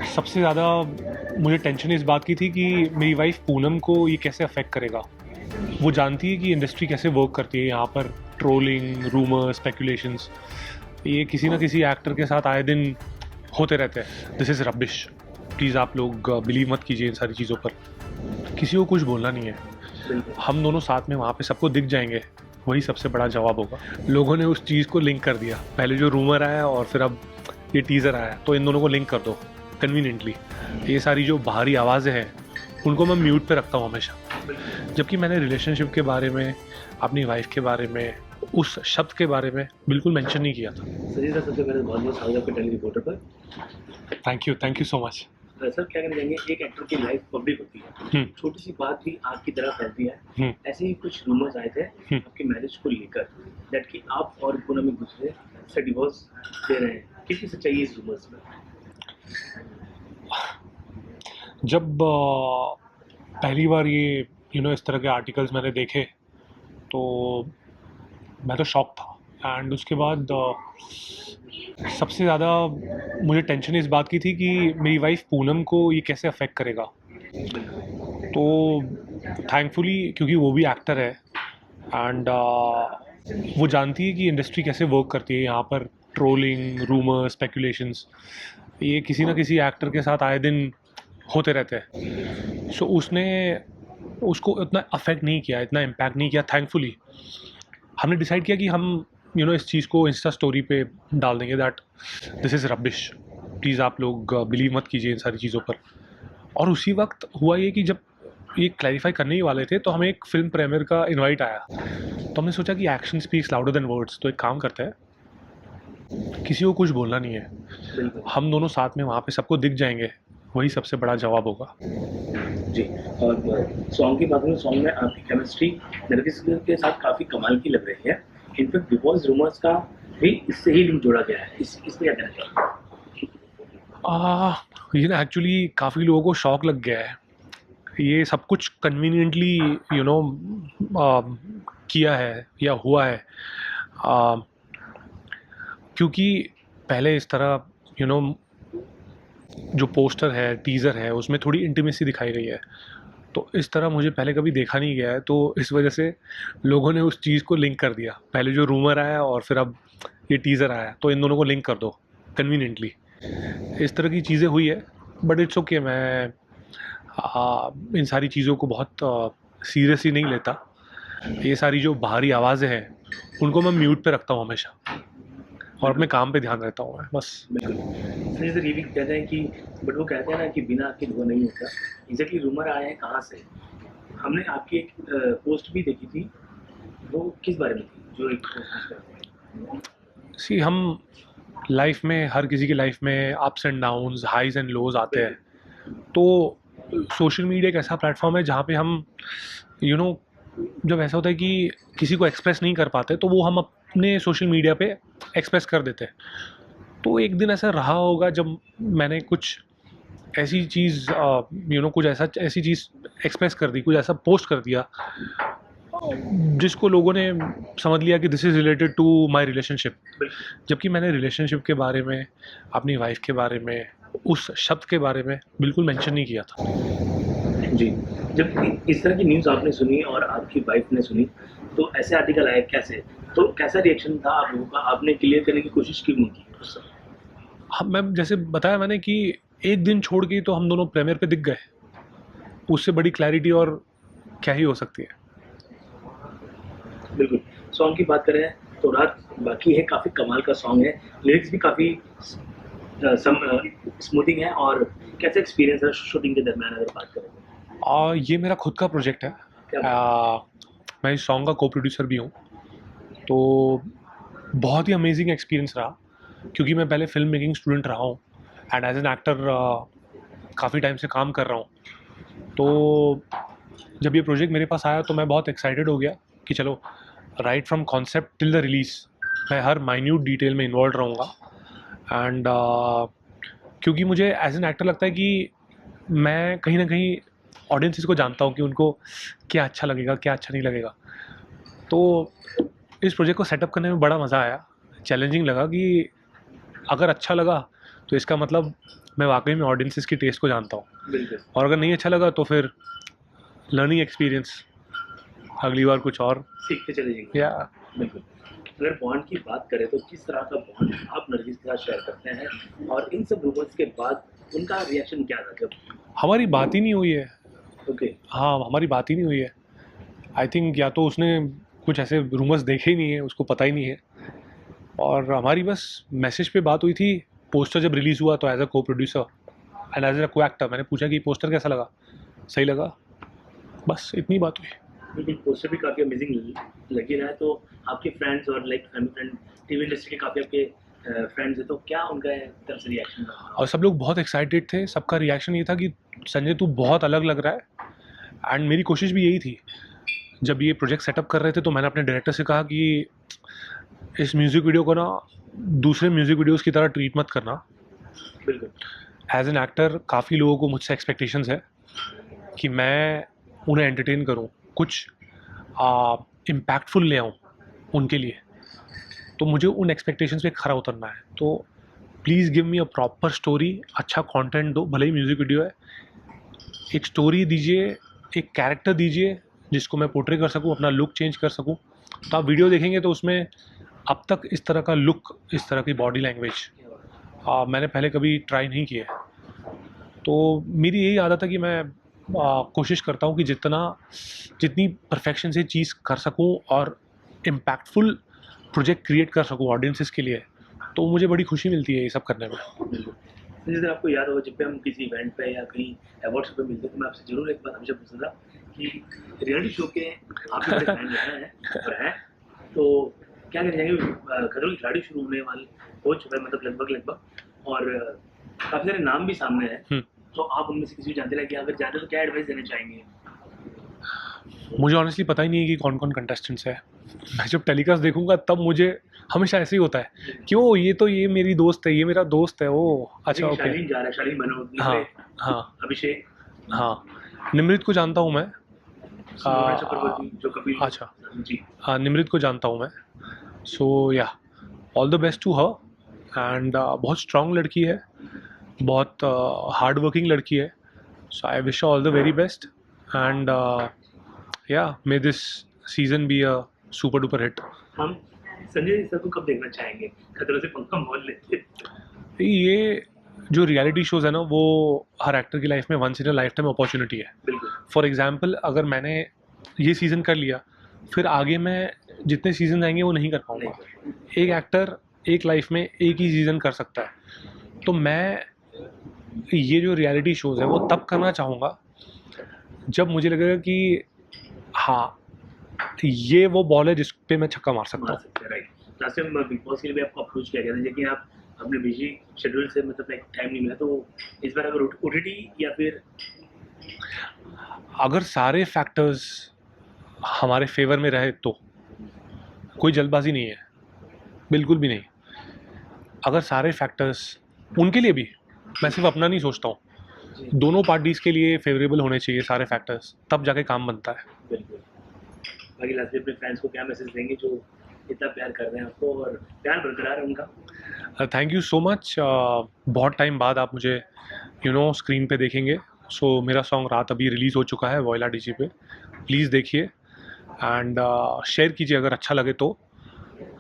सबसे ज़्यादा मुझे टेंशन इस बात की थी कि मेरी वाइफ पूनम को ये कैसे अफेक्ट करेगा। वो जानती है कि इंडस्ट्री कैसे वर्क करती है यहाँ पर। ट्रोलिंग, रूमर, स्पेकुलेशंस, ये किसी ना किसी एक्टर के साथ आए दिन होते रहते हैं। This is rubbish. प्लीज़ आप लोग बिलीव मत कीजिए इन सारी चीज़ों पर। किसी को कुछ बोलना नहीं है। हम दोनों साथ में वहाँ पे सबको दिख जाएंगे, वही सबसे बड़ा जवाब होगा। लोगों ने उस चीज़ को लिंक कर दिया, पहले जो रूमर आया और फिर अब ये टीज़र आया, तो इन दोनों को लिंक कर दो कन्वीनियंटली। ये सारी जो बाहरी आवाज़ें हैं उनको मैं म्यूट पे रखता हूँ हमेशा। जबकि मैंने रिलेशनशिप के बारे में, अपनी वाइफ के बारे में, उस शब्द के बारे में बिल्कुल मेंशन नहीं किया था। सर सबसे पहले बहुत बहुत स्वागत आपका टेली रिपोर्टर पर। Thank you so much. Sir क्या कहना चाहेंगे, एक एक्टर की लाइफ पब्लिक होती है, छोटी सी बात भी आग की तरह फैलती है। ऐसे ही कुछ रूमर्स आए थे आपकी मैरिज को लेकर, दैट कि आप और पूनम एक दूसरे से डिवोर्स दे रहे हैं। कितनी सच्चाई है इस रूमर्स में? जब पहली बार ये इस तरह के आर्टिकल्स मैंने देखे तो मैं तो शॉक था। एंड उसके बाद सबसे ज़्यादा मुझे टेंशन इस बात की थी कि मेरी वाइफ पूनम को ये कैसे अफेक्ट करेगा। तो थैंकफुली, क्योंकि वो भी एक्टर है एंड वो जानती है कि इंडस्ट्री कैसे वर्क करती है यहाँ पर। ट्रोलिंग, रूमर, स्पेकुलेशंस, ये किसी ना किसी एक्टर के साथ आए दिन होते रहते हैं। सो उसने उसको इतना अफेक्ट नहीं किया, इतना इम्पैक्ट नहीं किया। थैंकफुली हमने डिसाइड किया कि हम इस चीज़ को इंस्टा स्टोरी पे डाल देंगे, that this is rubbish. Please आप लोग बिलीव मत कीजिए इन सारी चीज़ों पर। और उसी वक्त हुआ ये कि जब ये क्लैरिफाई करने ही वाले थे तो हमें एक फिल्म प्रीमियर का इनवाइट आया। तो हमने सोचा कि action speaks louder than words, तो एक काम करते हैं, किसी को कुछ बोलना नहीं है, हम दोनों साथ में वहाँ पे सबको दिख जाएंगे, वही सबसे बड़ा जवाब होगा। जी। और सॉन्ग की बात करें, सॉन्ग में आपकी केमिस्ट्री नरगिस के साथ काफ़ी कमाल की लग रही है। इनफैक्ट डिवोर्स रूमर्स का भी इससे ही लिंक जोड़ा गया है। इसमें क्या कहना चाहिए? ये ना एक्चुअली काफ़ी लोगों को शॉक लग गया है। ये सब कुछ कन्वीनियंटली किया है या हुआ है, क्योंकि पहले इस तरह जो पोस्टर है, टीज़र है, उसमें थोड़ी इंटीमेसी दिखाई गई है। तो इस तरह मुझे पहले कभी देखा नहीं गया है, तो इस वजह से लोगों ने उस चीज़ को लिंक कर दिया, पहले जो रूमर आया और फिर अब ये टीज़र आया, तो इन दोनों को लिंक कर दो कन्वीनियंटली। इस तरह की चीज़ें हुई है, बट इट्स ओके। मैं इन सारी चीज़ों को बहुत सीरियसली नहीं लेता। ये सारी जो बाहरी आवाज़ें हैं उनको मैं म्यूट पे रखता हूँ हमेशा, और अपने काम पे ध्यान रहता हूँ मैं, बस। बिल्कुल सर, ये भी कहते हैं कि बट वो कहते हैं ना कि बिना आग के धुआं नहीं होता। एग्जैक्टली रूमर आया है कहाँ से? हमने आपकी एक पोस्ट भी देखी थी, वो किस बारे में थी? जो एक सी, हम लाइफ में, हर किसी की लाइफ में ups and downs, highs and lows आते हैं। तो सोशल मीडिया एक ऐसा प्लेटफॉर्म है जहाँ पे हम जब ऐसा होता है कि किसी को एक्सप्रेस नहीं कर पाते, तो वो हम अपने सोशल मीडिया पे एक्सप्रेस कर देते हैं। तो एक दिन ऐसा रहा होगा जब मैंने कुछ ऐसी चीज़ कुछ ऐसी चीज़ एक्सप्रेस कर दी, कुछ ऐसा पोस्ट कर दिया जिसको लोगों ने समझ लिया कि this is related to my relationship. जबकि मैंने रिलेशनशिप के बारे में, अपनी वाइफ के बारे में, उस शब्द के बारे में बिल्कुल मेंशन नहीं किया था। जी। जब इस तरह की न्यूज़ आपने सुनी और आपकी वाइफ ने सुनी, तो ऐसे आर्टिकल आए कैसे? तो कैसा रिएक्शन था आप लोगों का? आपने क्लियर करने की कोशिश क्यों नहीं की उस समय? हम मैं जैसे बताया मैंने कि एक दिन छोड़ के तो हम दोनों प्रीमियर पे दिख गए। उससे बड़ी क्लैरिटी और क्या ही हो सकती है। बिल्कुल। सॉन्ग की बात करें तो रात बाकी है, काफ़ी कमाल का सॉन्ग है। लिरिक्स भी काफ़ी स्मूथिंग है। और कैसा एक्सपीरियंस है शूटिंग के दरमियान अगर बात करें? ये मेरा खुद का प्रोजेक्ट है। मैं इस सॉन्ग का को प्रोड्यूसर भी हूँ। तो बहुत ही अमेजिंग एक्सपीरियंस रहा, क्योंकि मैं पहले फिल्म मेकिंग स्टूडेंट रहा हूँ एंड एज एन एक्टर काफ़ी टाइम से काम कर रहा हूँ। तो जब ये प्रोजेक्ट मेरे पास आया तो मैं बहुत एक्साइटेड हो गया कि चलो, right from concept till the release मैं हर माइन्यूट डिटेल में इन्वॉल्व रहूँगा। एंड क्योंकि मुझे एज एन एक्टर लगता है कि मैं कहीं ना कहीं ऑडियंसेस को जानता हूँ कि उनको क्या अच्छा लगेगा, क्या अच्छा नहीं लगेगा। तो इस प्रोजेक्ट को सेटअप करने में बड़ा मज़ा आया। चैलेंजिंग लगा कि अगर अच्छा लगा तो इसका मतलब मैं वाकई में ऑडियंसेस की टेस्ट को जानता हूँ, बिल्कुल और अगर नहीं अच्छा लगा तो फिर लर्निंग एक्सपीरियंस, अगली बार कुछ और। सीखते चले जाएंगे। या बिल्कुल। अगर बॉन्ड की बात करें तो किस तरह का बॉन्ड आप नरगिस के साथ शेयर करते हैं, और इन सब रूमर्स के बाद उनका रिएक्शन क्या था जब? हमारी बात ही नहीं हुई है। ओके। हाँ, हमारी बात ही नहीं हुई है। आई थिंक या तो उसने कुछ ऐसे रूमर्स देखे ही नहीं है, उसको पता ही नहीं है, और हमारी बस मैसेज पे बात हुई थी। पोस्टर जब रिलीज़ हुआ तो एज अ को प्रोड्यूसर एंड एज अ को एक्टर मैंने पूछा कि पोस्टर कैसा लगा, सही लगा, बस इतनी बात हुई। बिल्कुल, पोस्टर भी काफ़ी अमेजिंग लग ही रहा है। तो आपके फ्रेंड्स और like family friend, TV industry के काफ़ी आपके फ्रेंड्स हैं, तो क्या उनका तरफ से रिएक्शन रहा? और सब लोग बहुत एक्साइटेड थे। सबका रिएक्शन ये था कि संजय तू बहुत अलग लग रहा है, एंड मेरी कोशिश भी यही थी। जब ये प्रोजेक्ट सेटअप कर रहे थे तो मैंने अपने डायरेक्टर से कहा कि इस म्यूज़िक वीडियो को ना दूसरे म्यूज़िक वीडियोज़ की तरह ट्रीट मत करना। बिल्कुल। एज एन एक्टर काफ़ी लोगों को मुझसे एक्सपेक्टेशंस है कि मैं उन्हें एंटरटेन करूं, कुछ इम्पैक्टफुल ले आऊं उनके लिए, तो मुझे उन एक्सपेक्टेशंस पे खरा उतरना है। तो please give me a proper story, अच्छा कंटेंट दो, भले ही म्यूज़िक वीडियो है, एक स्टोरी दीजिए, एक कैरेक्टर दीजिए जिसको मैं पोर्ट्रे कर सकूं, अपना लुक चेंज कर सकूं। तो आप वीडियो देखेंगे तो उसमें अब तक इस तरह का लुक, इस तरह की बॉडी लैंग्वेज मैंने पहले कभी ट्राई नहीं किया है। तो मेरी यही आदत है कि मैं कोशिश करता हूँ कि जितनी परफेक्शन से चीज़ कर सकूँ और इम्पैक्टफुल प्रोजेक्ट क्रिएट कर सकूँ ऑडियंसेस के लिए, तो मुझे बड़ी खुशी मिलती है ये सब करने में। बिल्कुल। जैसे आपको याद होगा, जब भी हम किसी इवेंट पे या कहीं अवार्ड शो पे मिलते हैं, तो मैं आपसे ज़रूर एक बात हमेशा पूछता था कि रियलिटी शो के आप भी बड़े फैन रहे हैं और हैं, तो क्या कहना चाहेंगे? खतरों के खिलाड़ी शुरू होने वाले हो चुका है, मतलब लगभग, और काफ़ी सारे नाम भी सामने हैं, तो आप उनमें से किसी को जानते हैं कि अगर जाते तो क्या एडवाइस देना चाहेंगे? मुझे ऑनेस्टली पता ही नहीं है कि कौन कौन कंटेस्टेंट्स है। मैं जब टेलीकास्ट देखूंगा तब मुझे हमेशा ऐसे ही होता है कि ओ ये मेरी दोस्त है, ये मेरा दोस्त है, ओ अच्छा ओके। शालीन जा रहा है, शालीन मनोज, हाँ हाँ अभिषेक, हाँ, निमृत को जानता हूँ मैं। सुवर्णा चक्रवर्ती, जो कपिल। अच्छा, जी। हाँ निमृत को जानता हूँ मैं। So yeah, all the best to her, and बहुत स्ट्रांग लड़की है, बहुत हार्ड वर्किंग लड़की है। So I wish all the very best, and yeah may this season be a super duper hit. हम संजय सर को कब देखना चाहेंगे खतरों से पंखा मोल लेते? ये जो रियलिटी शोज़ है ना, वो हर एक्टर की लाइफ में once in a life time opportunity है। बिल्कुल। फॉर एग्जाम्पल, अगर मैंने ये सीज़न कर लिया, फिर आगे मैं जितने सीजन आएंगे वो नहीं कर पाऊँगा। एक एक्टर एक लाइफ में एक ही सीज़न कर सकता है। तो मैं ये जो रियलिटी शोज़ है वो तब करना चाहूँगा जब मुझे लगेगा कि हाँ, ये वो बॉल है जिस पे मैं छक्का मार सकता हूँ। Right. Last time big boss के लिए भी आपको अप्रोच किया गया था, लेकिन आप अपने बिजी शेड्यूल से मतलब एक टाइम नहीं मिला, तो इस बार अगर ओटीटी या फिर अगर सारे फैक्टर्स हमारे फेवर में रहे तो कोई जल्दबाजी नहीं है, बिल्कुल भी नहीं। अगर सारे फैक्टर्स उनके लिए भी, मैं सिर्फ अपना नहीं सोचता हूँ, दोनों पार्टीज़ के लिए फेवरेबल होने चाहिए सारे फैक्टर्स, तब जाके काम बनता है। बिल्कुल। बाकी लास्ट में अपने फैंस को क्या मैसेज देंगे जो इतना प्यार कर रहे हैं आपको और प्यार बरकरार है उनका? Thank you so much. बहुत टाइम बाद आप मुझे स्क्रीन पे देखेंगे। सो मेरा सॉन्ग रात अभी रिलीज़ हो चुका है वॉयला डीजी पे, प्लीज़ देखिए एंड शेयर कीजिए अगर अच्छा लगे तो।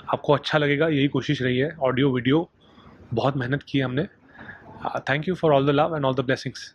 आपको अच्छा लगेगा, यही कोशिश रही है। ऑडियो वीडियो बहुत मेहनत की है हमने। Thank you for all the love and all the blessings.